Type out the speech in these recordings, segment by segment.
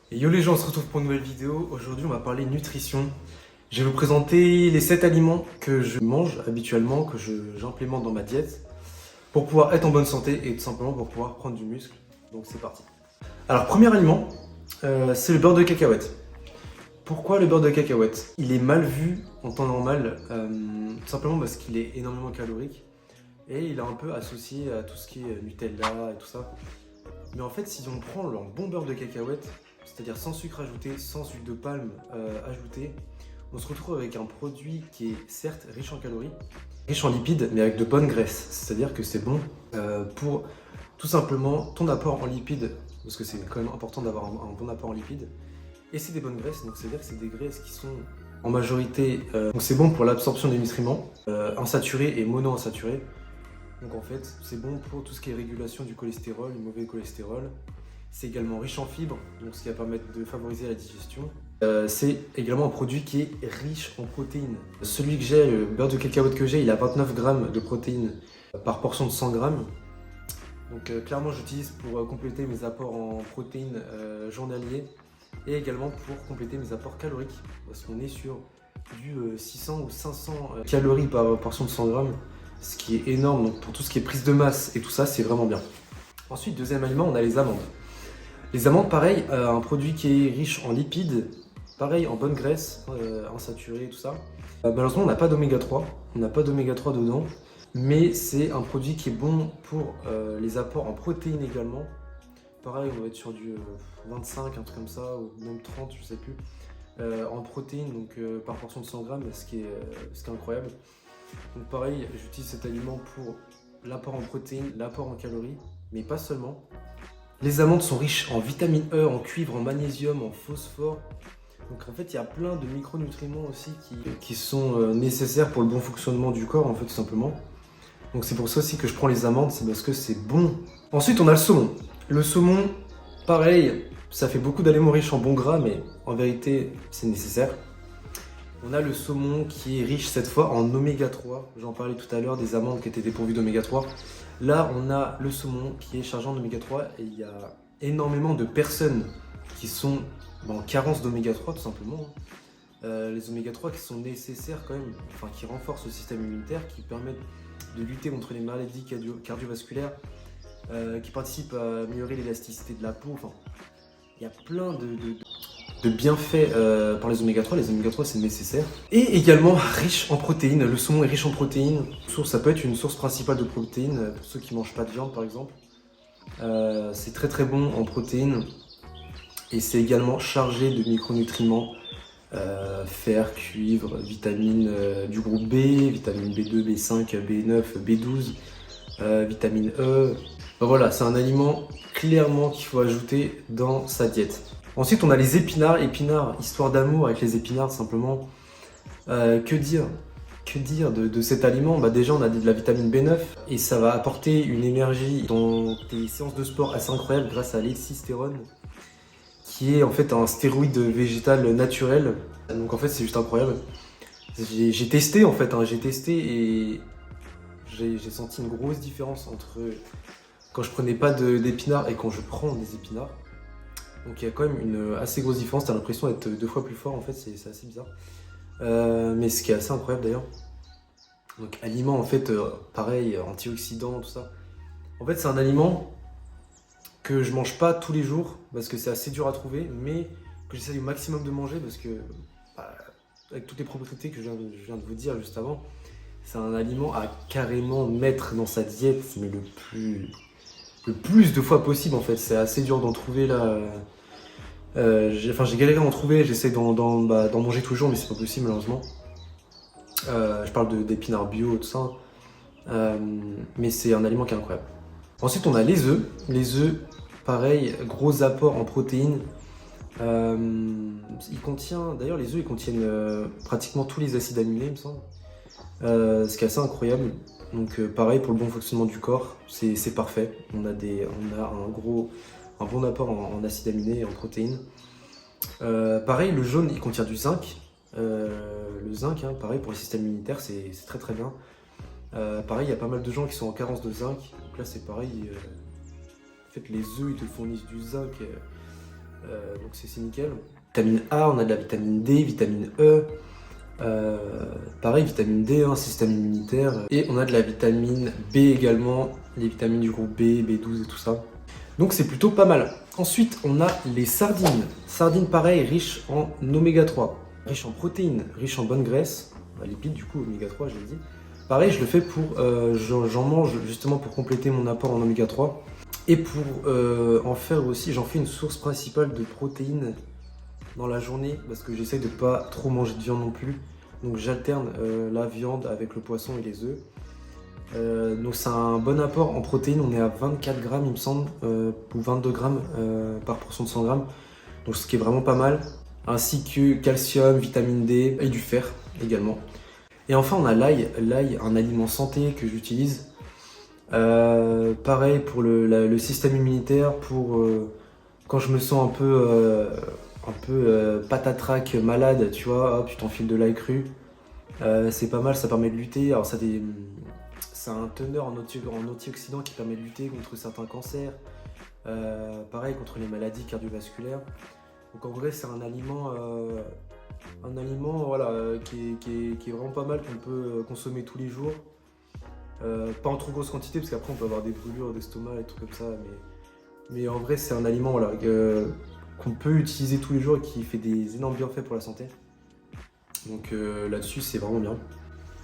Et yo les gens, on se retrouve pour une nouvelle vidéo. Aujourd'hui, on va parler nutrition. Je vais vous présenter les 7 aliments que je mange habituellement, j'implémente dans ma diète pour pouvoir être en bonne santé et tout simplement pour pouvoir prendre du muscle. Donc c'est parti. Alors, premier aliment, c'est le beurre de cacahuète. Pourquoi le beurre de cacahuète? Il est mal vu en temps normal, tout simplement parce qu'il est énormément calorique et il est un peu associé à tout ce qui est Nutella et tout ça. Mais en fait, si on prend le bon beurre de cacahuète, c'est-à-dire sans sucre ajouté, sans huile de palme ajoutée, on se retrouve avec un produit qui est certes riche en calories, riche en lipides, mais avec de bonnes graisses. C'est-à-dire que c'est bon pour tout simplement ton apport en lipides, parce que c'est quand même important d'avoir un bon apport en lipides. Et c'est des bonnes graisses, donc c'est-à-dire que c'est des graisses qui sont en majorité, donc c'est bon pour l'absorption des nutriments, insaturés et monoinsaturés. Donc en fait, c'est bon pour tout ce qui est régulation du cholestérol, du mauvais cholestérol. C'est également riche en fibres, donc ce qui va permettre de favoriser la digestion. C'est également un produit qui est riche en protéines. Celui que j'ai, le beurre de cacahuète que j'ai, il a 29 grammes de protéines par portion de 100 grammes. Donc clairement, j'utilise pour compléter mes apports en protéines journaliers et également pour compléter mes apports caloriques. Parce qu'on est sur du 600 ou 500 calories par portion de 100 grammes, ce qui est énorme. Donc pour tout ce qui est prise de masse et tout ça, c'est vraiment bien. Ensuite, deuxième aliment, on a les amandes. Les amandes, pareil, un produit qui est riche en lipides, pareil en bonne graisse, insaturée et tout ça. Malheureusement, on n'a pas d'oméga 3, on n'a pas d'oméga 3 dedans, mais c'est un produit qui est bon pour les apports en protéines également. Pareil, on va être sur du 25, un truc comme ça, ou même 30, je sais plus, en protéines, donc par portion de 100 grammes, ce qui est incroyable. Donc pareil, j'utilise cet aliment pour l'apport en protéines, l'apport en calories, mais pas seulement. Les amandes sont riches en vitamine E, en cuivre, en magnésium, en phosphore. Donc en fait, il y a plein de micronutriments aussi qui sont nécessaires pour le bon fonctionnement du corps, en fait, tout simplement. Donc c'est pour ça aussi que je prends les amandes, c'est parce que c'est bon. Ensuite, on a le saumon. Le saumon, pareil, ça fait beaucoup d'aliments riches en bons gras, mais en vérité, c'est nécessaire. On a le saumon qui est riche cette fois en oméga 3. J'en parlais tout à l'heure des amandes qui étaient dépourvues d'oméga 3. Là, on a le saumon qui est chargé en oméga 3 et il y a énormément de personnes qui sont en carence d'oméga 3 tout simplement. Les oméga 3 qui sont nécessaires quand même, enfin qui renforcent le système immunitaire, qui permettent de lutter contre les maladies cardiovasculaires, qui participent à améliorer l'élasticité de la peau. Enfin, il y a plein de bienfaits par les oméga 3. Les oméga 3 c'est nécessaire. Et également riche en protéines. Le saumon est riche en protéines. Ça peut être une source principale de protéines pour ceux qui ne mangent pas de viande par exemple. C'est très très bon en protéines. Et c'est également chargé de micronutriments. Fer, cuivre, vitamines du groupe B, vitamine B2, B5, B9, B12, vitamine E. Ben voilà, c'est un aliment clairement qu'il faut ajouter dans sa diète. Ensuite, on a les épinards. Épinards, histoire d'amour avec les épinards, simplement. Que dire de cet aliment? Bah déjà, on a de la vitamine B9 et ça va apporter une énergie dans des séances de sport assez incroyables grâce à l'hexystérone, qui est en fait un stéroïde végétal naturel. Donc en fait, c'est juste incroyable. J'ai testé en fait, j'ai testé et j'ai senti une grosse différence entre quand je prenais pas d'épinards et quand je prends des épinards. Donc il y a quand même une assez grosse différence, t'as l'impression d'être 2 fois plus fort en fait, c'est assez bizarre. Mais ce qui est assez incroyable d'ailleurs. Donc aliment en fait, pareil, antioxydant, tout ça. En fait c'est un aliment que je mange pas tous les jours parce que c'est assez dur à trouver, mais que j'essaie au maximum de manger parce que, bah, avec toutes les propriétés que je viens de vous dire juste avant, c'est un aliment à carrément mettre dans sa diète, mais le plus de fois possible en fait. C'est assez dur d'en trouver là. J'ai galéré à en trouver, j'essaie d'en manger tous les jours, mais c'est pas possible malheureusement. Je parle d'épinards bio, tout ça. Mais c'est un aliment qui est incroyable. Ensuite, on a les œufs. Les œufs, pareil, gros apport en protéines. D'ailleurs, les œufs, ils contiennent pratiquement tous les acides aminés, il me semble. Ce qui est assez incroyable. Donc, pareil, pour le bon fonctionnement du corps, c'est parfait. On a un bon apport en acides aminés et en protéines. Pareil, le jaune, il contient du zinc. Le zinc, pareil, pour le système immunitaire, c'est très très bien. Pareil, il y a pas mal de gens qui sont en carence de zinc. Donc là, c'est pareil. En fait, les œufs, ils te fournissent du zinc donc c'est nickel. Vitamine A, on a de la vitamine D, vitamine E. Pareil, vitamine D, hein, système immunitaire. Et on a de la vitamine B également, les vitamines du groupe B, B12 et tout ça. Donc c'est plutôt pas mal. Ensuite, on a les sardines. Sardines, pareil, riches en oméga 3, riches en protéines, riches en bonnes graisses, lipides du coup, oméga 3, je l'ai dit. Pareil, je le fais pour, j'en mange justement pour compléter mon apport en oméga 3. Et pour en faire aussi, j'en fais une source principale de protéines dans la journée parce que j'essaye de pas trop manger de viande non plus. Donc j'alterne la viande avec le poisson et les œufs. Donc c'est un bon apport en protéines, on est à 24 grammes il me semble, ou 22 grammes par portion de 100 grammes. Donc ce qui est vraiment pas mal. Ainsi que calcium, vitamine D et du fer également. Et enfin on a l'ail, un aliment santé que j'utilise. Pareil pour le système immunitaire, pour quand je me sens un peu patatrac, malade, tu vois, hop, tu t'enfiles de l'ail cru. C'est pas mal, ça permet de lutter. Alors c'est un teneur en antioxydants qui permet de lutter contre certains cancers. Pareil contre les maladies cardiovasculaires. Donc en vrai c'est un aliment voilà, qui est vraiment pas mal, qu'on peut consommer tous les jours. Pas en trop grosse quantité parce qu'après on peut avoir des brûlures d'estomac et tout comme ça, mais en vrai c'est un aliment voilà, qu'on peut utiliser tous les jours et qui fait des énormes bienfaits pour la santé. Donc là-dessus c'est vraiment bien.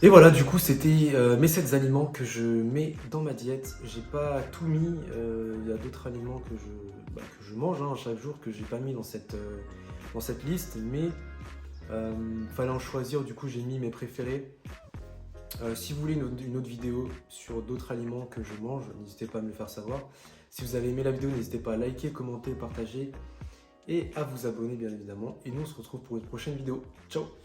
Et voilà, du coup c'était mes 7 aliments que je mets dans ma diète. J'ai pas tout mis, il y a d'autres aliments que je mange chaque jour que j'ai pas mis dans cette liste, mais fallait en choisir, du coup j'ai mis mes préférés. Si vous voulez une autre vidéo sur d'autres aliments que je mange, n'hésitez pas à me le faire savoir. Si vous avez aimé la vidéo, n'hésitez pas à liker, commenter, partager et à vous abonner bien évidemment. Et nous on se retrouve pour une prochaine vidéo. Ciao!